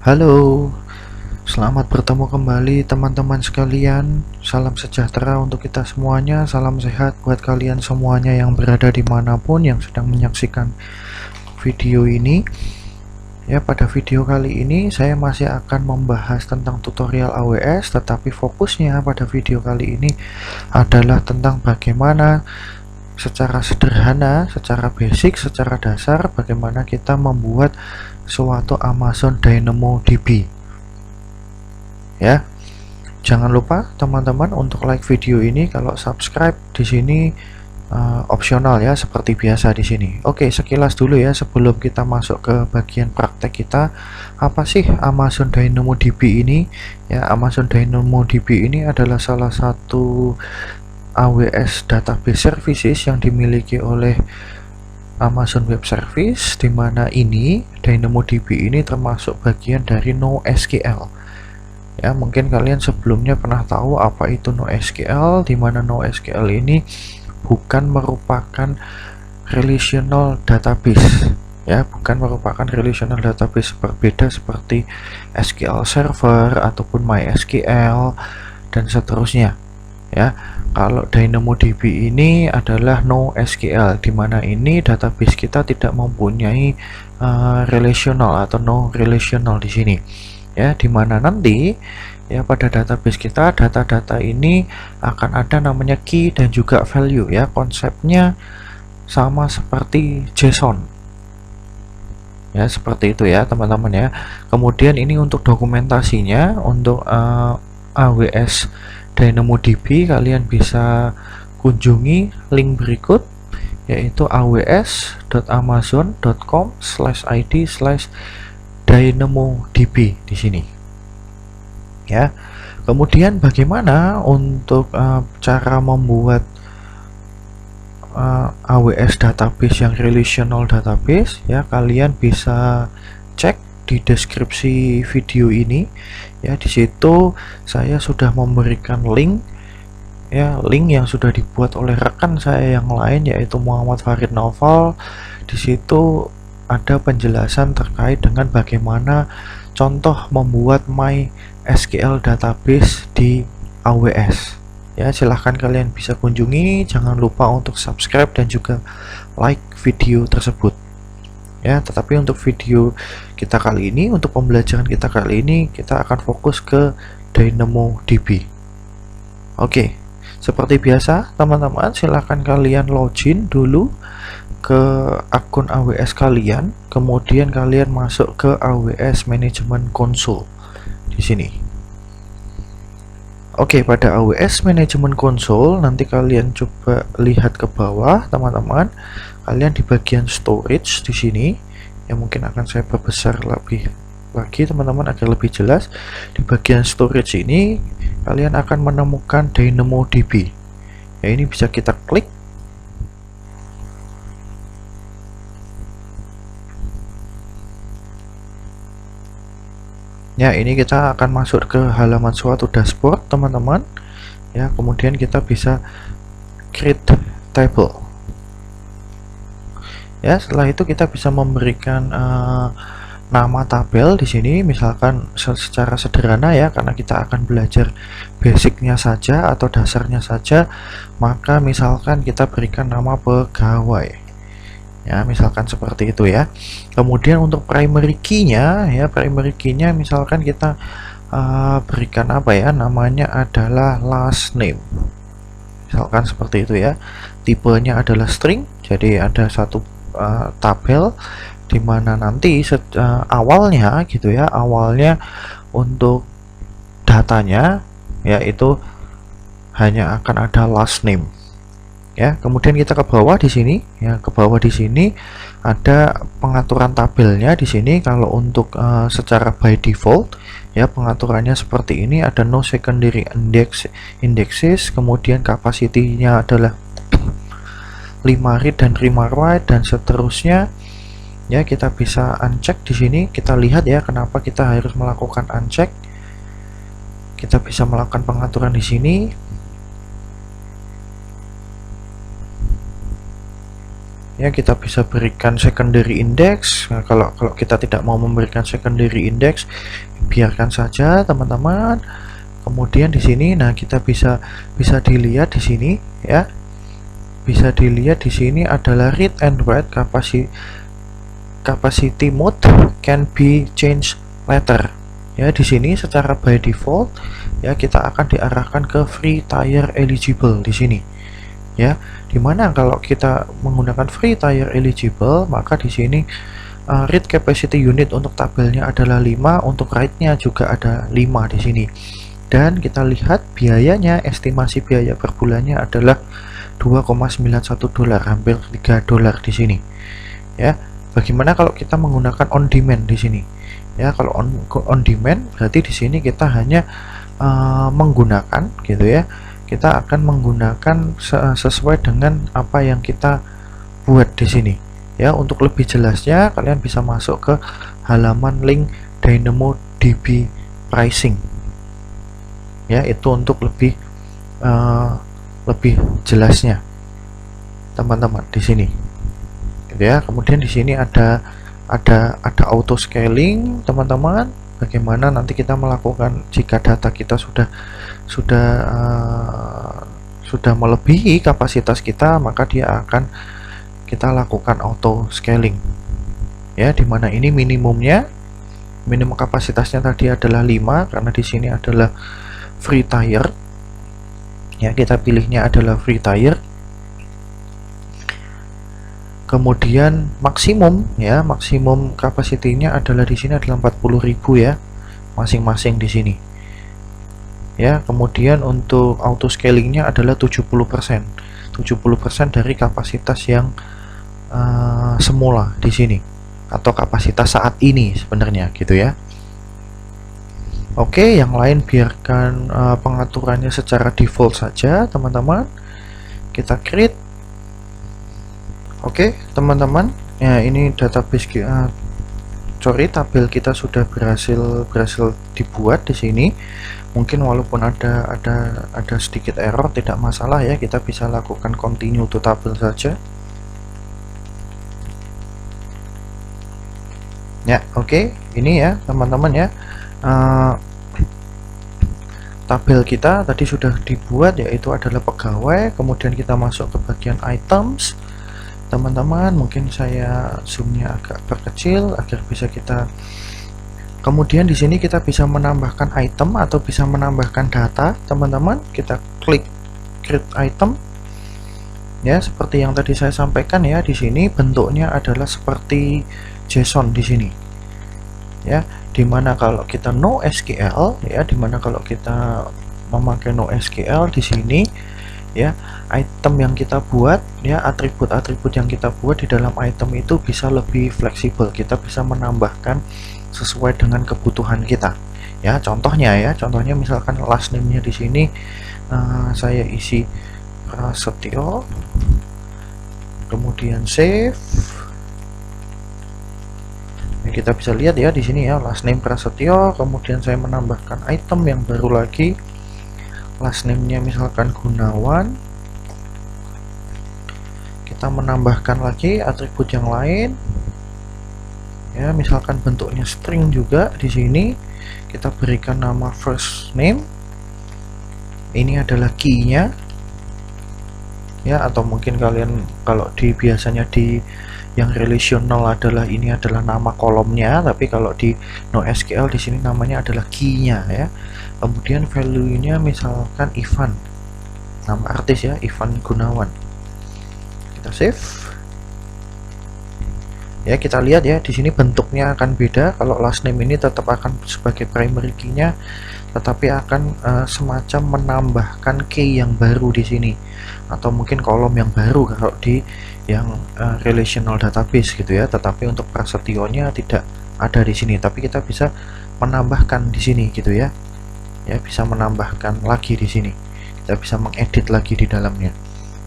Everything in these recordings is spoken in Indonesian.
Halo, selamat bertemu kembali teman-teman sekalian. Salam sejahtera untuk kita semuanya, salam sehat buat kalian semuanya yang berada dimanapun yang sedang menyaksikan video ini. Ya, pada video kali ini saya masih akan membahas tentang tutorial AWS, tetapi fokusnya pada video kali ini adalah tentang bagaimana secara sederhana, secara basic, secara dasar, bagaimana kita membuat suatu Amazon DynamoDB. Ya, jangan lupa teman-teman untuk like video ini. Kalau subscribe di sini opsional ya, seperti biasa di sini. Oke, sekilas dulu ya sebelum kita masuk ke bagian praktek kita. Apa sih Amazon DynamoDB ini? Ya, Amazon DynamoDB ini adalah salah satu AWS database services yang dimiliki oleh Amazon Web Service, di mana ini DynamoDB ini termasuk bagian dari NoSQL. Ya, mungkin kalian sebelumnya pernah tahu apa itu NoSQL, di mana NoSQL ini bukan merupakan relational database. Ya, bukan merupakan relational database, berbeda seperti SQL Server ataupun MySQL dan seterusnya. Ya, kalau DynamoDB ini adalah NoSQL, di mana ini database kita tidak mempunyai relational atau no relational di sini. Ya, dimana nanti ya pada database kita data-data ini akan ada namanya key dan juga value. Ya, konsepnya sama seperti JSON ya, seperti itu ya teman-teman ya. Kemudian ini untuk dokumentasinya, untuk AWS DynamoDB kalian bisa kunjungi link berikut, yaitu aws.amazon.com/id/DynamoDB di sini. Ya. Kemudian bagaimana untuk cara membuat AWS database yang relational database? Ya, kalian bisa cek di deskripsi video ini. Ya, di situ saya sudah memberikan link, ya, link yang sudah dibuat oleh rekan saya yang lain, yaitu Muhammad Farid Naufal. Di situ ada penjelasan terkait dengan bagaimana contoh membuat MySQL database di AWS. Ya, silahkan kalian bisa kunjungi. Jangan lupa untuk subscribe dan juga like video tersebut. Ya, tetapi untuk video kita kali ini, untuk pembelajaran kita kali ini, kita akan fokus ke DynamoDB. Oke, seperti biasa teman-teman, silahkan kalian login dulu ke akun AWS kalian, kemudian kalian masuk ke AWS Management Console di sini. Oke, pada AWS Management Console nanti kalian coba lihat ke bawah teman-teman. Kalian di bagian storage di sini, yang mungkin akan saya perbesar lebih lagi teman-teman agar lebih jelas. Di bagian storage ini kalian akan menemukan DynamoDB. Ya, ini bisa kita klik. Ya, ini kita akan masuk ke halaman suatu dashboard teman-teman. Ya, kemudian kita bisa create table. Ya, setelah itu kita bisa memberikan nama tabel di sini, misalkan secara sederhana ya, karena kita akan belajar basicnya saja atau dasarnya saja, maka misalkan kita berikan nama pegawai. Ya, misalkan seperti itu ya. Kemudian untuk primary key-nya ya, primary key-nya misalkan kita berikan apa ya, namanya adalah last name. Misalkan seperti itu ya. Tipenya adalah string, jadi ada satu tabel di mana nanti awalnya gitu ya, awalnya untuk datanya yaitu hanya akan ada last name. Ya, kemudian kita ke bawah di sini ya, ke bawah di sini ada pengaturan tabelnya di sini. Kalau untuk secara by default ya, pengaturannya seperti ini, ada no secondary indexes, kemudian capacity-nya adalah 5 read dan 5 write dan seterusnya. Ya, kita bisa uncheck di sini. Kita lihat ya kenapa kita harus melakukan uncheck. Kita bisa melakukan pengaturan di sini. Ya, kita bisa berikan secondary index. Nah, kalau kita tidak mau memberikan secondary index, biarkan saja teman-teman. Kemudian di sini, nah kita bisa dilihat di sini ya. Bisa dilihat di sini adalah read and write capacity mode can be changed later. Ya, di sini secara by default ya kita akan diarahkan ke free tier eligible di sini. Ya, dimana kalau kita menggunakan free tier eligible, maka di sini read capacity unit untuk tabelnya adalah 5, untuk write-nya juga ada 5 di sini. Dan kita lihat biayanya, estimasi biaya per bulannya adalah 2,91 dolar, hampir 3 dolar di sini. Ya, bagaimana kalau kita menggunakan on demand di sini? Ya, kalau on demand berarti di sini kita hanya menggunakan gitu ya. Kita akan menggunakan sesuai dengan apa yang kita buat di sini. Ya, untuk lebih jelasnya kalian bisa masuk ke halaman link DynamoDB pricing. Ya, itu untuk lebih jelasnya teman-teman di sini. Gitu ya. Kemudian di sini ada auto scaling teman-teman. Bagaimana nanti kita melakukan jika data kita sudah melebihi kapasitas kita, maka dia akan kita lakukan auto scaling. Ya, dimana ini minimum kapasitasnya tadi adalah 5 karena di sini adalah free tier. Ya, kita pilihnya adalah free tier. Kemudian maksimum kapasitinya adalah di sini adalah 40.000 ya, masing-masing di sini. Ya, kemudian untuk auto scalingnya adalah 70% dari kapasitas yang semula di sini, atau kapasitas saat ini sebenarnya gitu ya. Oke, yang lain biarkan pengaturannya secara default saja teman-teman. Kita create. Oke teman-teman, ya ini database tabel kita sudah berhasil dibuat di sini. Mungkin walaupun ada sedikit error, tidak masalah ya, kita bisa lakukan continue to tabel saja. Ya, oke, ini ya teman-teman ya. Tabel kita tadi sudah dibuat, yaitu adalah pegawai. Kemudian kita masuk ke bagian items. Teman-teman, mungkin saya zoomnya agak perkecil agar bisa kita. Kemudian di sini kita bisa menambahkan item atau bisa menambahkan data, teman-teman. Kita klik create item. Ya, seperti yang tadi saya sampaikan ya, di sini bentuknya adalah seperti JSON di sini. Ya, dimana kalau kita NoSQL ya, dimana kalau kita memakai NoSQL di sini ya, item yang kita buat ya, atribut-atribut yang kita buat di dalam item itu bisa lebih fleksibel. Kita bisa menambahkan sesuai dengan kebutuhan kita. Ya, contohnya misalkan last name-nya di sini saya isi Prasetyo, kemudian save. Ya, kita bisa lihat ya di sini ya, last name Prasetyo, kemudian saya menambahkan item yang baru lagi. Last name-nya misalkan Gunawan. Kita menambahkan lagi atribut yang lain. Ya, misalkan bentuknya string juga di sini. Kita berikan nama first name. Ini adalah key-nya. Ya, atau mungkin kalian kalau biasanya di yang relational adalah ini adalah nama kolomnya, tapi kalau di NoSQL di sini namanya adalah key-nya ya. Kemudian value-nya misalkan Ivan, nama artis ya, Ivan Gunawan. Kita save. Ya, kita lihat ya di sini bentuknya akan beda. Kalau last name ini tetap akan sebagai primary key-nya, tetapi akan semacam menambahkan key yang baru di sini, atau mungkin kolom yang baru kalau di yang relational database gitu ya. Tetapi untuk Prasetyo-nya tidak ada di sini, tapi kita bisa menambahkan di sini gitu ya. Ya, bisa menambahkan lagi di sini. Kita bisa mengedit lagi di dalamnya.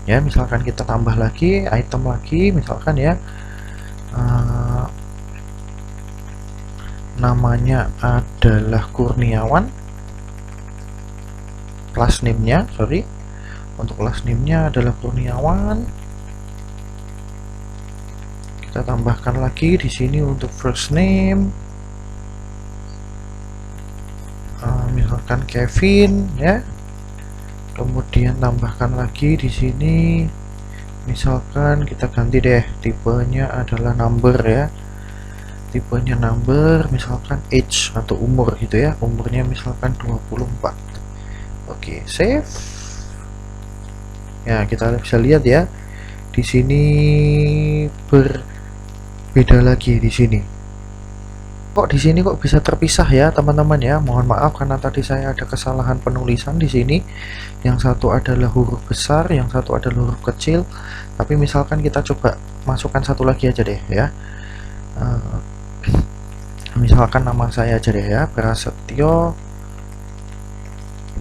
Ya, misalkan kita tambah lagi item lagi, misalkan ya namanya adalah Kurniawan. Last name-nya, sorry, untuk last name-nya adalah Kurniawan. Kita tambahkan lagi di sini untuk first name, misalkan Kevin ya. Kemudian tambahkan lagi di sini, misalkan kita ganti deh, tipenya adalah number ya. Tipenya number, misalkan age atau umur gitu ya. Umurnya misalkan 24. Oke, save. Ya, kita bisa lihat ya. Di sini berbeda lagi di sini. Kok di sini kok bisa terpisah ya, teman-teman ya? Mohon maaf karena tadi saya ada kesalahan penulisan di sini. Yang satu adalah huruf besar, yang satu adalah huruf kecil. Tapi misalkan kita coba masukkan satu lagi aja deh ya. Misalkan nama saya aja deh ya, Prasetyo.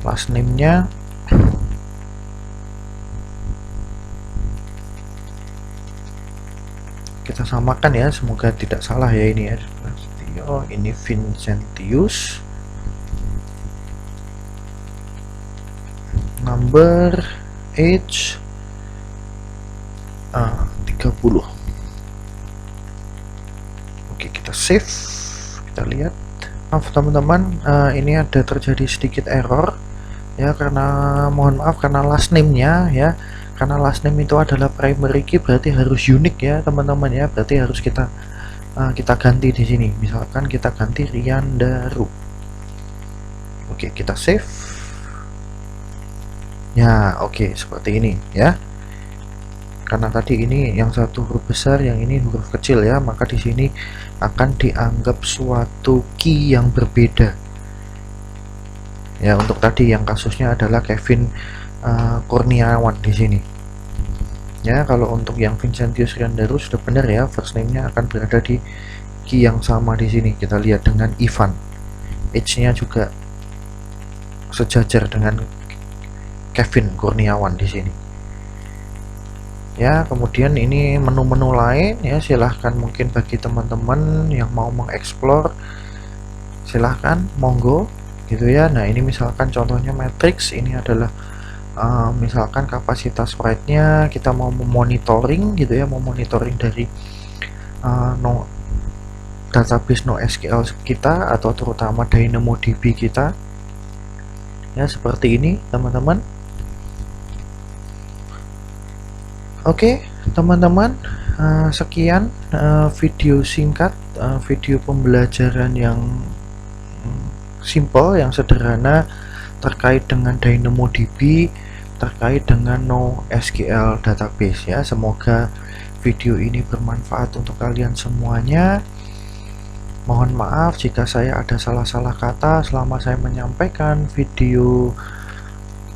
Last name-nya kita samakan ya, semoga tidak salah ya ini ya. Ini Vincentius, number, age 30. Oke, kita save, kita lihat. Maaf teman-teman, ini ada terjadi sedikit error ya, karena mohon maaf karena last name-nya ya, karena last name itu adalah primary key, berarti harus unik ya teman-teman ya, berarti harus kita ganti di sini. Misalkan kita ganti Riandaru. Oke, kita save. Ya, oke, seperti ini ya. Karena tadi ini yang satu huruf besar, yang ini huruf kecil ya, maka di sini akan dianggap suatu key yang berbeda. Ya, untuk tadi yang kasusnya adalah Kevin Kurniawan di sini. Ya, kalau untuk yang Vincentius Riandaru sudah benar ya, first name-nya akan berada di key yang sama di sini. Kita lihat dengan Ivan. Age-nya juga sejajar dengan Kevin Kurniawan di sini. Ya, kemudian ini menu-menu lain ya, silahkan mungkin bagi teman-teman yang mau mengeksplor, silahkan monggo gitu ya. Nah, ini misalkan contohnya matrix, ini adalah misalkan kapasitas write-nya, kita mau memonitoring gitu ya, mau monitoring dari database NoSQL kita atau terutama DynamoDB kita ya, seperti ini teman-teman. Oke teman-teman, sekian video singkat, video pembelajaran yang simple, yang sederhana terkait dengan DynamoDB, terkait dengan NoSQL database ya. Semoga video ini bermanfaat untuk kalian semuanya. Mohon maaf jika saya ada salah-salah kata selama saya menyampaikan video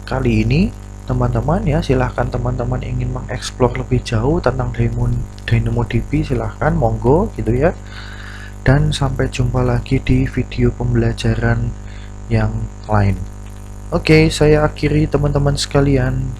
kali ini teman-teman ya. Silahkan teman-teman ingin mengeksplor lebih jauh tentang DynamoDB, silahkan monggo gitu ya. Dan sampai jumpa lagi di video pembelajaran yang lain. Oke, saya akhiri teman-teman sekalian.